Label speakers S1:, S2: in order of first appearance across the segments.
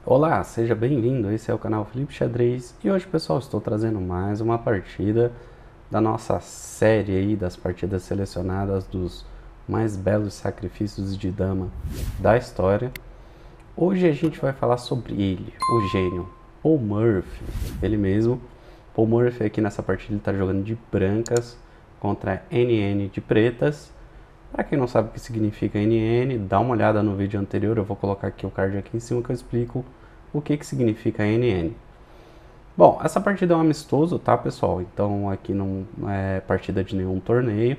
S1: Olá, seja bem-vindo, esse é o canal Felipe Xadrez e hoje, pessoal, estou trazendo mais uma partida da nossa série aí das partidas selecionadas dos mais belos sacrifícios de dama da história. Hoje a gente vai falar sobre ele, o gênio, Paul Morphy, ele mesmo. Paul Morphy aqui nessa partida ele está jogando de brancas contra NN de pretas. Para quem não sabe o que significa NN, dá uma olhada no vídeo anterior, eu vou colocar aqui o card aqui em cima que eu explico o que significa NN. Bom, essa partida é um amistoso, tá, pessoal? Então aqui não é partida de nenhum torneio.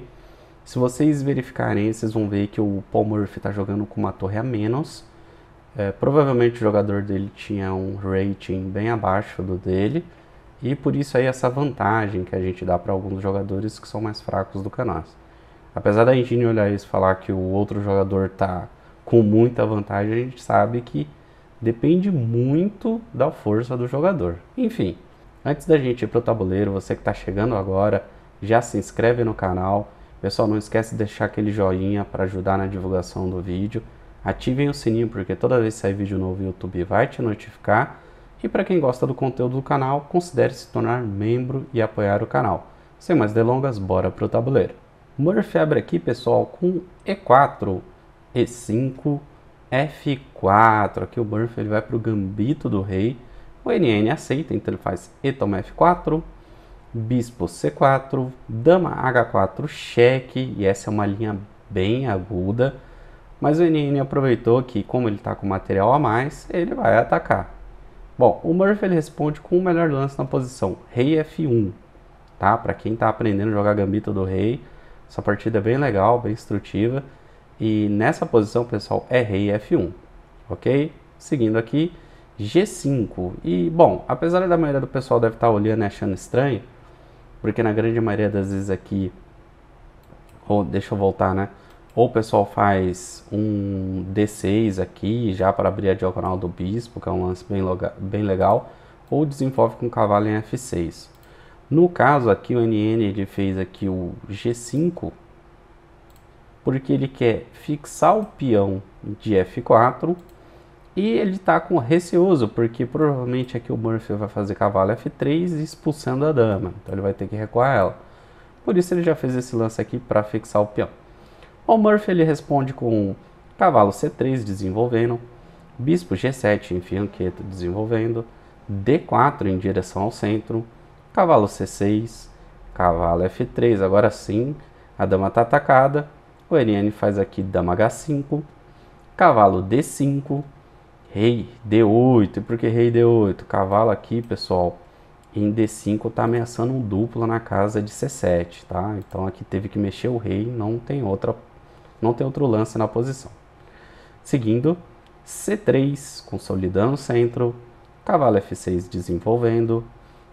S1: Se vocês verificarem, vocês vão ver que o Paul Morphy está jogando com uma torre a menos. Provavelmente o jogador dele tinha um rating bem abaixo do dele. E por isso aí essa vantagem que a gente dá para alguns jogadores que são mais fracos do que nós. Apesar da gente olhar isso e falar que o outro jogador tá com muita vantagem, a gente sabe que depende muito da força do jogador. Enfim, antes da gente ir pro tabuleiro, você que está chegando agora, já se inscreve no canal. Pessoal, não esquece de deixar aquele joinha para ajudar na divulgação do vídeo. Ativem o sininho porque toda vez que sair vídeo novo o YouTube vai te notificar. E para quem gosta do conteúdo do canal, considere se tornar membro e apoiar o canal. Sem mais delongas, bora pro tabuleiro. Morphy abre aqui, pessoal, com E4, E5, F4. Aqui o Morphy ele vai para o gambito do rei. O NN aceita, então ele faz E toma F4, bispo C4, dama H4, cheque. E essa é uma linha bem aguda. Mas o NN aproveitou que, como ele está com material a mais, ele vai atacar. Bom, o Morphy ele responde com o melhor lance na posição, rei F1. Tá? Para quem está aprendendo a jogar gambito do rei, essa partida é bem legal, bem instrutiva. E nessa posição, pessoal, é rei F1, ok? Seguindo aqui, G5. E, bom, apesar da maioria do pessoal deve estar olhando e achando estranho, porque na grande maioria das vezes aqui, ou deixa eu voltar, né? Ou o pessoal faz um D6 aqui, já para abrir a diagonal do bispo, que é um lance bem legal, ou desenvolve com o cavalo em F6. No caso aqui, o NN ele fez aqui o G5, porque ele quer fixar o peão de F4 e ele está com receoso, porque provavelmente aqui o Morphy vai fazer cavalo F3 expulsando a dama, então ele vai ter que recuar ela. Por isso ele já fez esse lance aqui para fixar o peão. O Morphy ele responde com cavalo C3 desenvolvendo, bispo G7 em fianqueta desenvolvendo, D4 em direção ao centro, cavalo C6, cavalo F3, agora sim a dama está atacada. O NN faz aqui dama H5, cavalo D5, rei D8. E por que rei D8? Cavalo aqui, pessoal, em D5 está ameaçando um duplo na casa de C7, tá? Então aqui teve que mexer o rei, não tem outro lance na posição. Seguindo, C3, consolidando o centro, cavalo F6 desenvolvendo,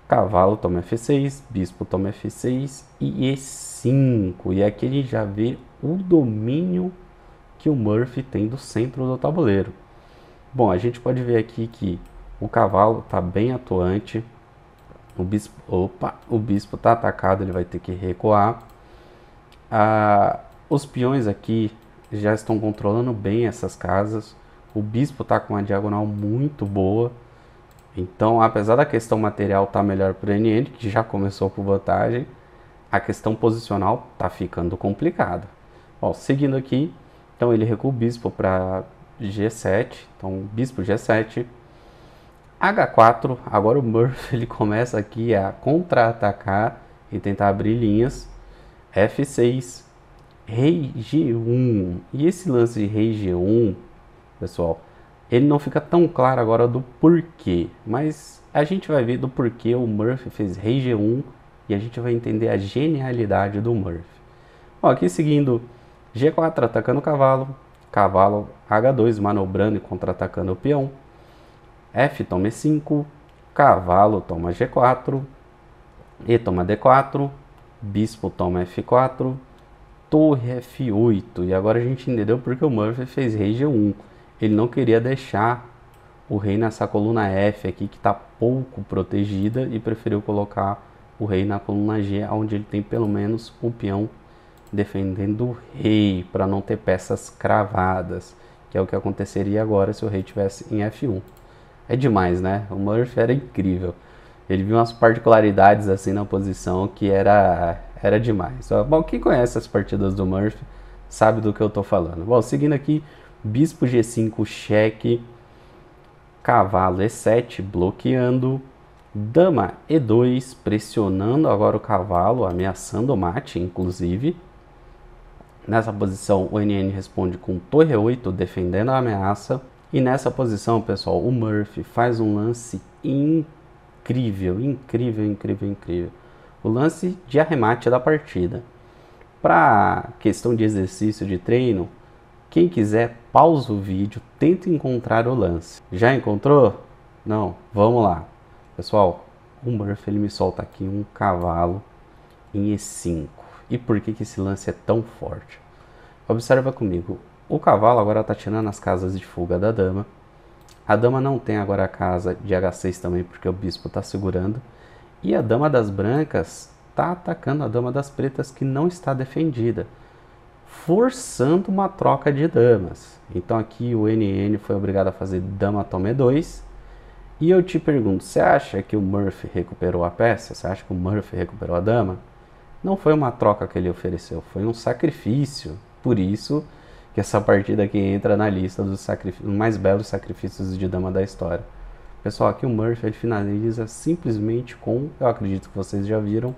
S1: cavalo toma F6, bispo toma F6 e E5. E aqui a gente já vê o domínio que o Morphy tem do centro do tabuleiro. Bom, a gente pode ver aqui que o cavalo está bem atuante. O bispo está atacado, ele vai ter que recuar. Os peões aqui já estão controlando bem essas casas. O bispo está com uma diagonal muito boa. Então, apesar da questão material estar melhor para o NN, que já começou por vantagem, a questão posicional está ficando complicada. Bom, seguindo aqui, então ele recua o bispo para G7, então bispo G7, H4, agora o Morphy ele começa aqui a contra-atacar e tentar abrir linhas, F6, rei G1, e esse lance de rei G1, pessoal, ele não fica tão claro agora do porquê, mas a gente vai ver do porquê o Morphy fez rei G1 e a gente vai entender a genialidade do Morphy. Ó, aqui seguindo G4 atacando o cavalo, cavalo H2 manobrando e contra-atacando o peão, F toma E5, cavalo toma G4, E toma D4, bispo toma F4, torre F8. E agora a gente entendeu porque o Morphy fez rei G1. Ele não queria deixar o rei nessa coluna F aqui, que está pouco protegida, e preferiu colocar o rei na coluna G, onde ele tem pelo menos o peão defendendo o rei, para não ter peças cravadas, que é o que aconteceria agora se o rei estivesse em F1. é demais, né? O Murphy era incrível. Ele viu umas particularidades assim na posição que era demais. Bom, quem conhece as partidas do Murphy sabe do que eu tô falando. Bom, seguindo aqui, bispo G5, cheque, cavalo E7, bloqueando, dama E2, pressionando agora o cavalo, ameaçando o mate, inclusive. Nessa posição, o NN responde com torre 8, defendendo a ameaça. E nessa posição, pessoal, o Murphy faz um lance incrível, incrível, incrível, incrível. O lance de arremate da partida. Para questão de exercício de treino, quem quiser, pausa o vídeo, tenta encontrar o lance. Já encontrou? Não? Vamos lá. Pessoal, o Murphy ele me solta aqui um cavalo em E5. E por que esse lance é tão forte? Observa comigo. O cavalo agora está tirando as casas de fuga da dama. A dama não tem agora a casa de H6 também, porque o bispo está segurando. E a dama das brancas está atacando a dama das pretas, que não está defendida, forçando uma troca de damas. Então aqui o NN foi obrigado a fazer dama toma E2. E eu te pergunto, você acha que o Murphy recuperou a peça? Você acha que o Murphy recuperou a dama? Não foi uma troca que ele ofereceu, foi um sacrifício. Por isso que essa partida aqui entra na lista dos mais belos sacrifícios de dama da história. Pessoal, aqui o Murphy ele finaliza simplesmente com, eu acredito que vocês já viram,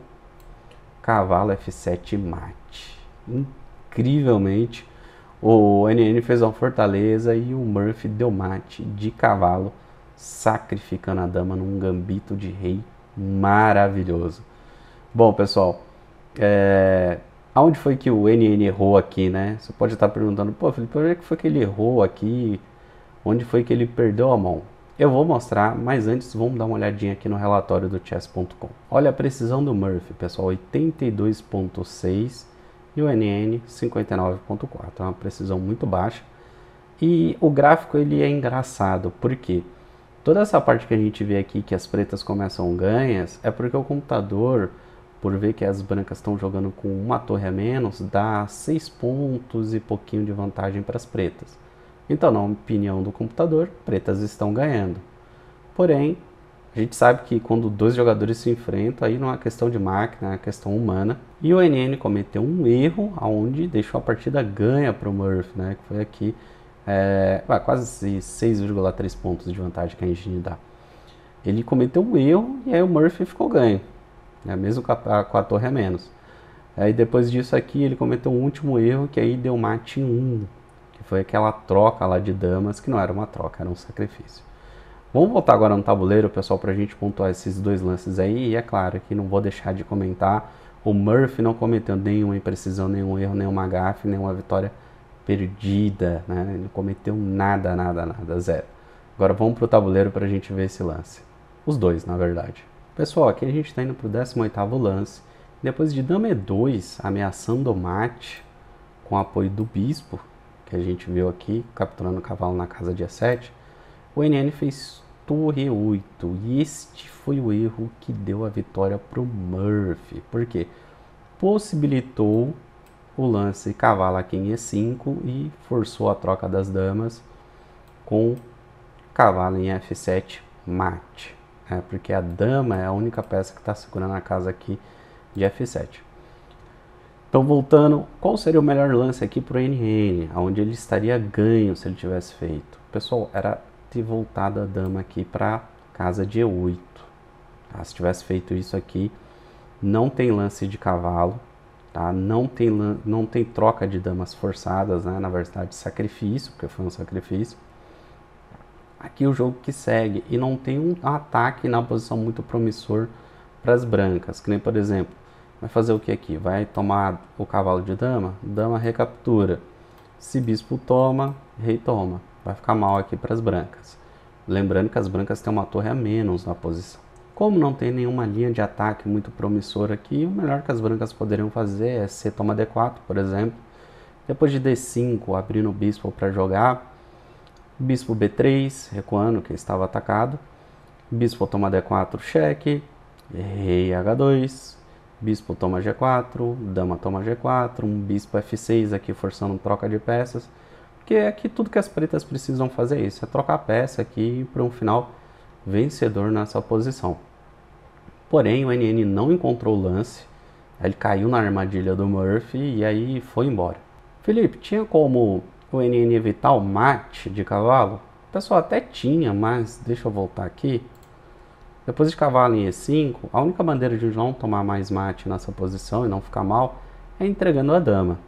S1: cavalo F7 mate. Incrivelmente, o NN fez uma fortaleza e o Murphy deu mate de cavalo, sacrificando a dama num gambito de rei maravilhoso. Bom, pessoal, aonde foi que o NN errou aqui, né? Você pode estar perguntando, pô, Felipe, onde é que foi que ele errou aqui? Onde foi que ele perdeu a mão? Eu vou mostrar, mas antes vamos dar uma olhadinha aqui no relatório do chess.com. Olha a precisão do Murphy, pessoal, 82.6 e o NN 59.4. É uma precisão muito baixa. E o gráfico ele é engraçado, porque toda essa parte que a gente vê aqui que as pretas começam ganhas, é porque o computador, por ver que as brancas estão jogando com uma torre a menos, dá 6 pontos e pouquinho de vantagem para as pretas. Então, na opinião do computador, pretas estão ganhando. Porém, a gente sabe que quando dois jogadores se enfrentam, aí não é questão de máquina, é uma questão humana. E o NN cometeu um erro, onde deixou a partida ganha para o Murphy, né? Que foi aqui quase 6,3 pontos de vantagem que a gente dá. Ele cometeu um erro e aí o Murphy ficou ganho, né? Mesmo com a torre a menos. Aí depois disso aqui ele cometeu um último erro, que aí deu mate em 1. Foi aquela troca lá de damas, que não era uma troca, era um sacrifício. Vamos voltar agora no tabuleiro, pessoal, para a gente pontuar esses dois lances aí. E é claro que não vou deixar de comentar, o Murphy não cometeu nenhuma imprecisão, nenhum erro, nenhuma gafe, nenhuma vitória perdida, né? Ele não cometeu nada, nada, nada, zero. Agora vamos para o tabuleiro para a gente ver esse lance. Os dois, na verdade. Pessoal, aqui a gente está indo para o 18º lance. Depois de dama E2, ameaçando o mate, com apoio do bispo, que a gente viu aqui, capturando o cavalo na casa de E7, o NN fez torre 8, e este foi o erro que deu a vitória para o Murphy, porque possibilitou o lance cavalo aqui em E5 e forçou a troca das damas com cavalo em F7 mate, porque a dama é a única peça que está segurando a casa aqui de F7. Então, voltando, qual seria o melhor lance aqui para o NN? Onde ele estaria ganho se ele tivesse feito? Pessoal, era ter voltado a dama aqui para casa de E8. Tá? Se tivesse feito isso aqui, não tem lance de cavalo, tá? Não tem troca de damas forçadas, né? Na verdade, sacrifício, porque foi um sacrifício. Aqui o jogo que segue, e não tem um ataque na posição muito promissor para as brancas, que nem, por exemplo, vai fazer o que aqui? Vai tomar o cavalo de dama? Dama recaptura. Se bispo toma, rei toma. Vai ficar mal aqui para as brancas. Lembrando que as brancas têm uma torre a menos na posição. Como não tem nenhuma linha de ataque muito promissora aqui, o melhor que as brancas poderiam fazer é C toma D4, por exemplo. Depois de D5, abrindo o bispo para jogar. Bispo B3, recuando, que estava atacado. Bispo toma D4, cheque. Rei H2. Bispo toma G4, dama toma G4, um bispo F6 aqui forçando troca de peças. Porque aqui tudo que as pretas precisam fazer é isso, é trocar a peça aqui para um final vencedor nessa posição. Porém, o NN não encontrou o lance, ele caiu na armadilha do Murphy e aí foi embora. Felipe, tinha como o NN evitar o mate de cavalo? O pessoal até tinha, mas deixa eu voltar aqui. Depois de cavalo em E5, a única maneira de não tomar mais mate nessa posição e não ficar mal é entregando a dama.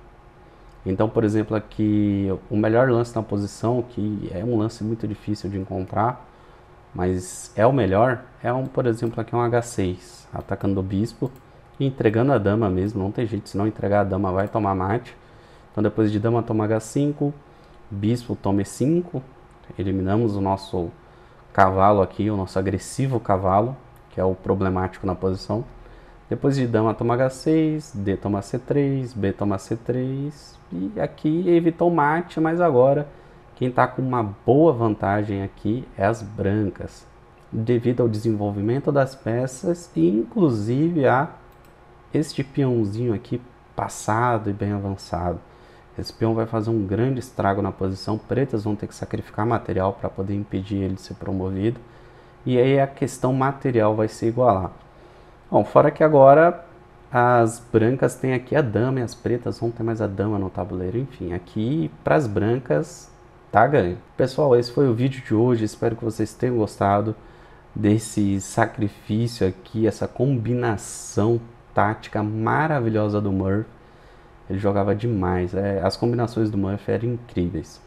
S1: Então, por exemplo, aqui o melhor lance na posição, que é um lance muito difícil de encontrar, mas é o melhor, por exemplo, aqui um H6, atacando o bispo e entregando a dama mesmo, não tem jeito, se não entregar a dama vai tomar mate. Então depois de dama toma H5, bispo toma E5, eliminamos o nosso cavalo aqui, o nosso agressivo cavalo, que é o problemático na posição. Depois de dama toma H6, D toma C3, B toma C3, e aqui evitou mate, mas agora quem está com uma boa vantagem aqui é as brancas, devido ao desenvolvimento das peças e inclusive a este peãozinho aqui passado e bem avançado. Esse peão vai fazer um grande estrago na posição, pretas vão ter que sacrificar material para poder impedir ele de ser promovido, e aí a questão material vai se igualar. Bom, fora que agora as brancas têm aqui a dama e as pretas vão ter mais a dama no tabuleiro. Enfim, aqui para as brancas tá ganho. Pessoal, esse foi o vídeo de hoje. Espero que vocês tenham gostado desse sacrifício aqui, essa combinação tática maravilhosa do Murphy. Ele jogava demais. As combinações do Murphy eram incríveis.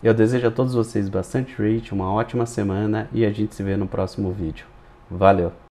S1: Eu desejo a todos vocês bastante rate, uma ótima semana e a gente se vê no próximo vídeo. Valeu!